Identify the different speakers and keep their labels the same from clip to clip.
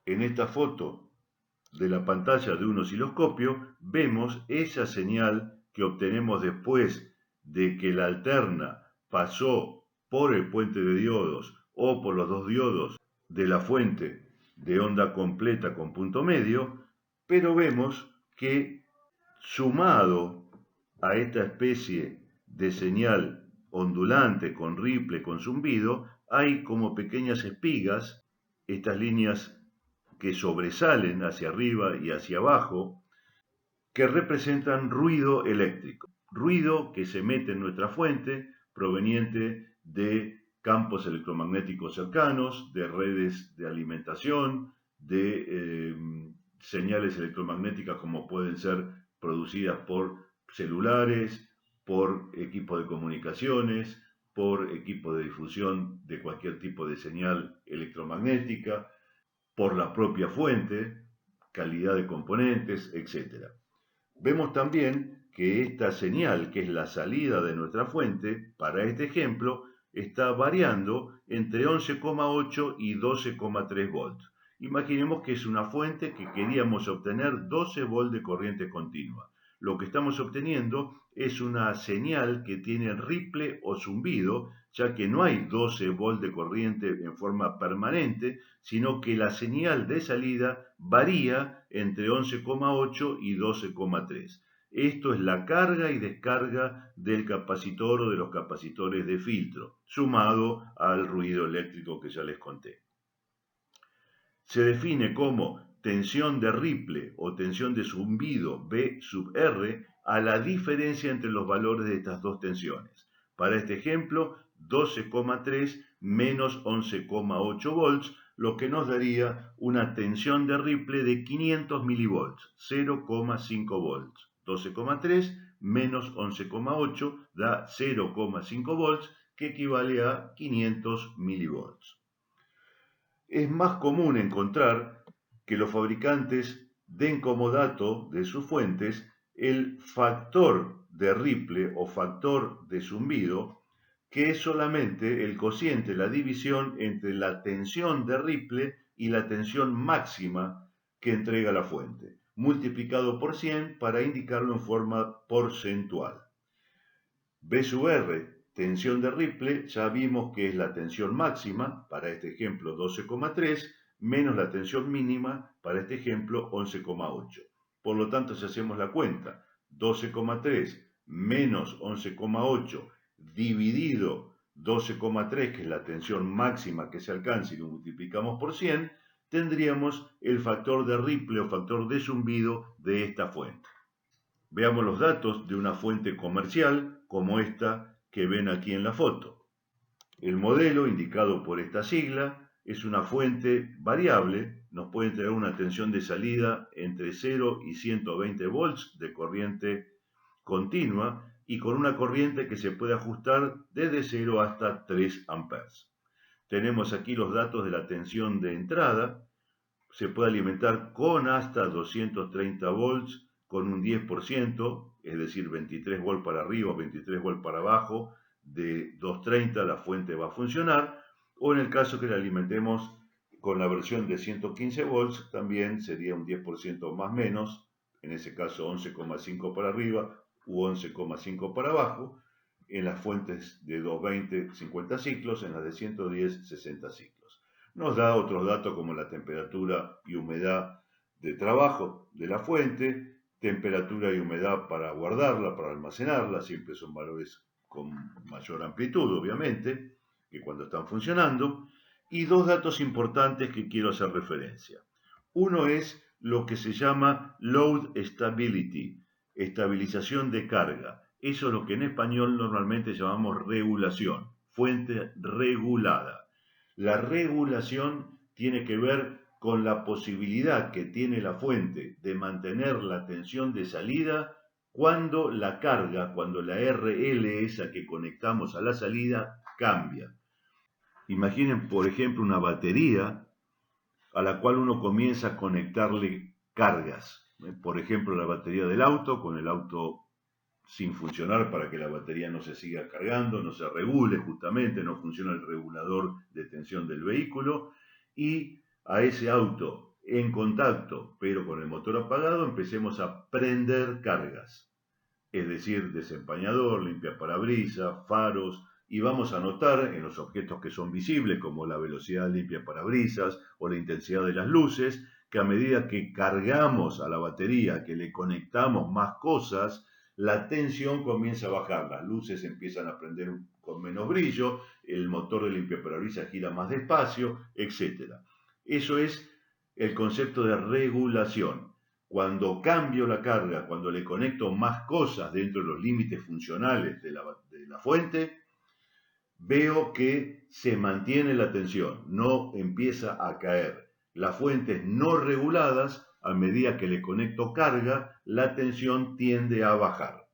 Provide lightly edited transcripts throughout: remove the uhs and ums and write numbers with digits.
Speaker 1: En esta foto de la pantalla de un osciloscopio vemos esa señal que obtenemos después de que la alterna pasó por el puente de diodos o por los dos diodos de la fuente de onda completa con punto medio, pero vemos que sumado a esta especie de señal ondulante con ripple, con zumbido, hay como pequeñas espigas, estas líneas que sobresalen hacia arriba y hacia abajo, que representan ruido eléctrico, ruido que se mete en nuestra fuente proveniente de campos electromagnéticos cercanos, de redes de alimentación, de señales electromagnéticas como pueden ser producidas por celulares, por equipos de comunicaciones, por equipos de difusión de cualquier tipo de señal electromagnética, por la propia fuente, calidad de componentes, etc. Vemos también que esta señal, que es la salida de nuestra fuente, para este ejemplo, está variando entre 11,8 y 12,3 volts. Imaginemos que es una fuente que queríamos obtener 12 volts de corriente continua. Lo que estamos obteniendo es una señal que tiene ripple o zumbido, ya que no hay 12 volts de corriente en forma permanente, sino que la señal de salida varía entre 11,8 y 12,3. Esto es la carga y descarga del capacitor o de los capacitores de filtro, sumado al ruido eléctrico que ya les conté. Se define como tensión de ripple o tensión de zumbido B sub R a la diferencia entre los valores de estas dos tensiones. Para este ejemplo, 12,3 menos 11,8 volts, lo que nos daría una tensión de ripple de 500 milivolts, 0,5 volts. 12,3 menos 11,8 da 0,5 volts, que equivale a 500 milivolts. Es más común encontrar que los fabricantes den como dato de sus fuentes el factor de ripple o factor de zumbido, que es solamente el cociente, la división entre la tensión de ripple y la tensión máxima que entrega la fuente, multiplicado por 100 para indicarlo en forma porcentual. B sub R, tensión de ripple, ya vimos que es la tensión máxima, para este ejemplo 12,3, menos la tensión mínima, para este ejemplo 11,8. Por lo tanto, si hacemos la cuenta, 12,3 menos 11,8 dividido 12,3, que es la tensión máxima que se alcanza, y lo multiplicamos por 100, tendríamos el factor de ripple o factor de zumbido de esta fuente. Veamos los datos de una fuente comercial como esta que ven aquí en la foto. El modelo indicado por esta sigla es una fuente variable, nos puede entregar una tensión de salida entre 0 y 120 volts de corriente continua y con una corriente que se puede ajustar desde 0 hasta 3 amperes. Tenemos aquí los datos de la tensión de entrada, se puede alimentar con hasta 230 volts con un 10%, es decir, 23 volts para arriba, 23 volts para abajo, de 230 la fuente va a funcionar, o en el caso que la alimentemos con la versión de 115 volts, también sería un 10% más menos, en ese caso 11,5 para arriba u 11,5 para abajo, en las fuentes de 220, 50 ciclos, en las de 110, 60 ciclos. Nos da otros datos como la temperatura y humedad de trabajo de la fuente, temperatura y humedad para guardarla, para almacenarla, siempre son valores con mayor amplitud, obviamente, que cuando están funcionando, y dos datos importantes que quiero hacer referencia. Uno es lo que se llama load stability, estabilización de carga. Eso es lo que en español normalmente llamamos regulación, fuente regulada. La regulación tiene que ver con la posibilidad que tiene la fuente de mantener la tensión de salida cuando la carga, cuando la RL esa que conectamos a la salida cambia. Imaginen, por ejemplo, una batería a la cual uno comienza a conectarle cargas. Por ejemplo, la batería del auto, con el auto sin funcionar para que la batería no se siga cargando, no se regule justamente, no funciona el regulador de tensión del vehículo, y a ese auto en contacto, pero con el motor apagado, empecemos a prender cargas, es decir, desempañador, limpiaparabrisas, faros, y vamos a notar en los objetos que son visibles, como la velocidad del limpiaparabrisas o la intensidad de las luces, que a medida que cargamos a la batería, que le conectamos más cosas, la tensión comienza a bajar, las luces empiezan a prender con menos brillo, el motor de limpiaparabrisas gira más despacio, etc. Eso es el concepto de regulación. Cuando cambio la carga, cuando le conecto más cosas dentro de los límites funcionales de la fuente, veo que se mantiene la tensión, no empieza a caer. Las fuentes no reguladas, a medida que le conecto carga, la tensión tiende a bajar.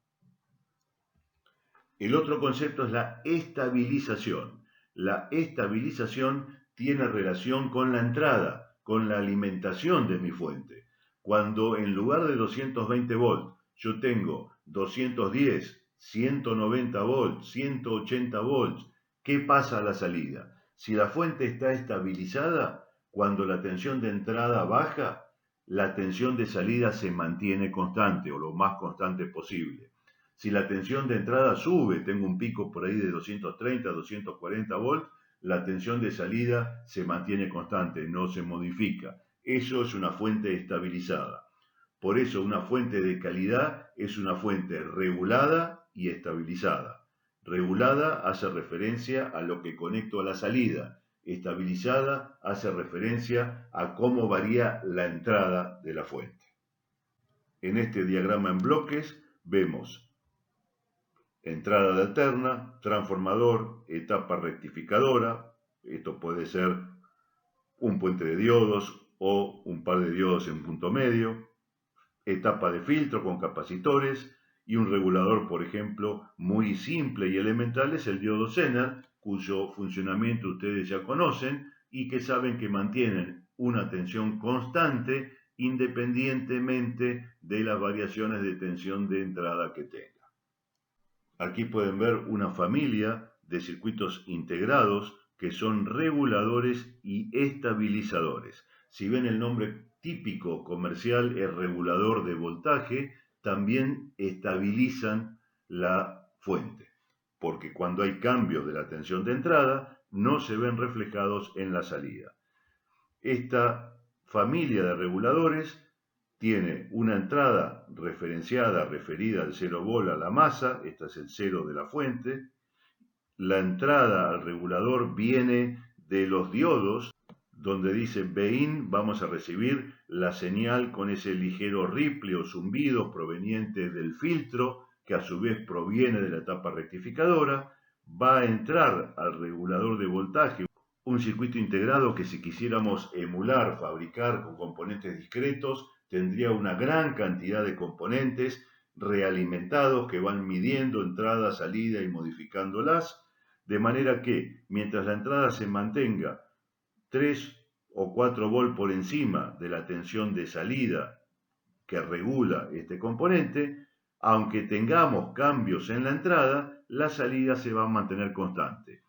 Speaker 1: El otro concepto es la estabilización. La estabilización tiene relación con la entrada, con la alimentación de mi fuente. Cuando en lugar de 220 volts yo tengo 210, 190 volts, 180 volts, ¿qué pasa a la salida? Si la fuente está estabilizada, cuando la tensión de entrada baja, la tensión de salida se mantiene constante o lo más constante posible. Si la tensión de entrada sube, tengo un pico por ahí de 230, 240 volts, la tensión de salida se mantiene constante, no se modifica. Eso es una fuente estabilizada. Por eso una fuente de calidad es una fuente regulada y estabilizada. Regulada hace referencia a lo que conecto a la salida. Estabilizada hace referencia a cómo varía la entrada de la fuente. En este diagrama en bloques vemos entrada de alterna, transformador, etapa rectificadora. Esto puede ser un puente de diodos o un par de diodos en punto medio. Etapa de filtro con capacitores y un regulador, por ejemplo, muy simple y elemental es el diodo Zener, cuyo funcionamiento ustedes ya conocen y que saben que mantienen una tensión constante independientemente de las variaciones de tensión de entrada que tenga. Aquí pueden ver una familia de circuitos integrados que son reguladores y estabilizadores. Si ven el nombre típico comercial es regulador de voltaje, también estabilizan la fuente, porque cuando hay cambios de la tensión de entrada no se ven reflejados en la salida. Esta familia de reguladores tiene una entrada referenciada, referida al 0 volt a la masa, esta es el 0 de la fuente. La entrada al regulador viene de los diodos, donde dice Bin, vamos a recibir la señal con ese ligero ripple o zumbido proveniente del filtro, que a su vez proviene de la etapa rectificadora, va a entrar al regulador de voltaje, un circuito integrado que si quisiéramos emular, fabricar con componentes discretos, tendría una gran cantidad de componentes realimentados que van midiendo entrada, salida y modificándolas, de manera que mientras la entrada se mantenga 3 o 4 volts por encima de la tensión de salida que regula este componente, aunque tengamos cambios en la entrada, la salida se va a mantener constante.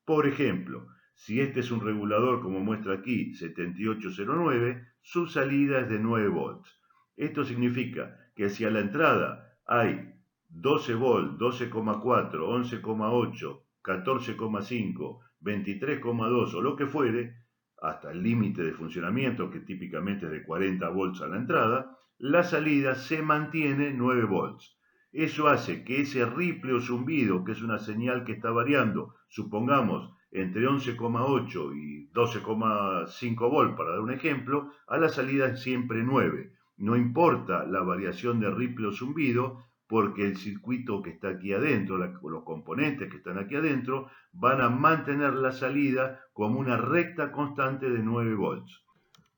Speaker 1: Por ejemplo, si este es un regulador como muestra aquí 7809, su salida es de 9 volts. Esto significa que si a la entrada hay 12 volts, 12,4, 11,8, 14,5, 23,2 o lo que fuere, hasta el límite de funcionamiento que típicamente es de 40 volts a la entrada, la salida se mantiene 9 volts. Eso hace que ese ripple o zumbido, que es una señal que está variando, supongamos, entre 11,8 y 12,5 volts, para dar un ejemplo, a la salida es siempre 9. No importa la variación de ripple o zumbido, porque el circuito que está aquí adentro, los componentes que están aquí adentro, van a mantener la salida como una recta constante de 9 volts.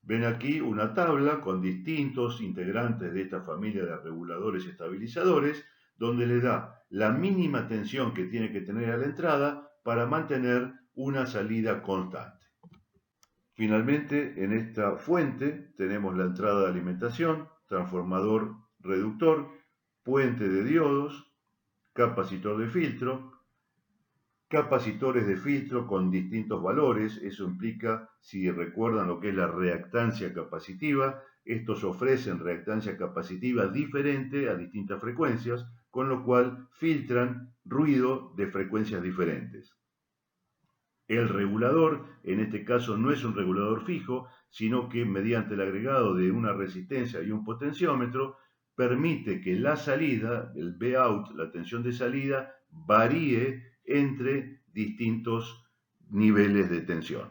Speaker 1: Ven aquí una tabla con distintos integrantes de esta familia de reguladores y estabilizadores, donde le da la mínima tensión que tiene que tener a la entrada para mantener una salida constante. Finalmente, en esta fuente tenemos la entrada de alimentación, transformador reductor, puente de diodos, capacitor de filtro, Capacitores de filtro con distintos valores, eso implica, si recuerdan lo que es la reactancia capacitiva, estos ofrecen reactancia capacitiva diferente a distintas frecuencias, con lo cual filtran ruido de frecuencias diferentes. El regulador, en este caso, no es un regulador fijo, sino que mediante el agregado de una resistencia y un potenciómetro, permite que la salida, el Vout, la tensión de salida, varíe entre distintos niveles de tensión.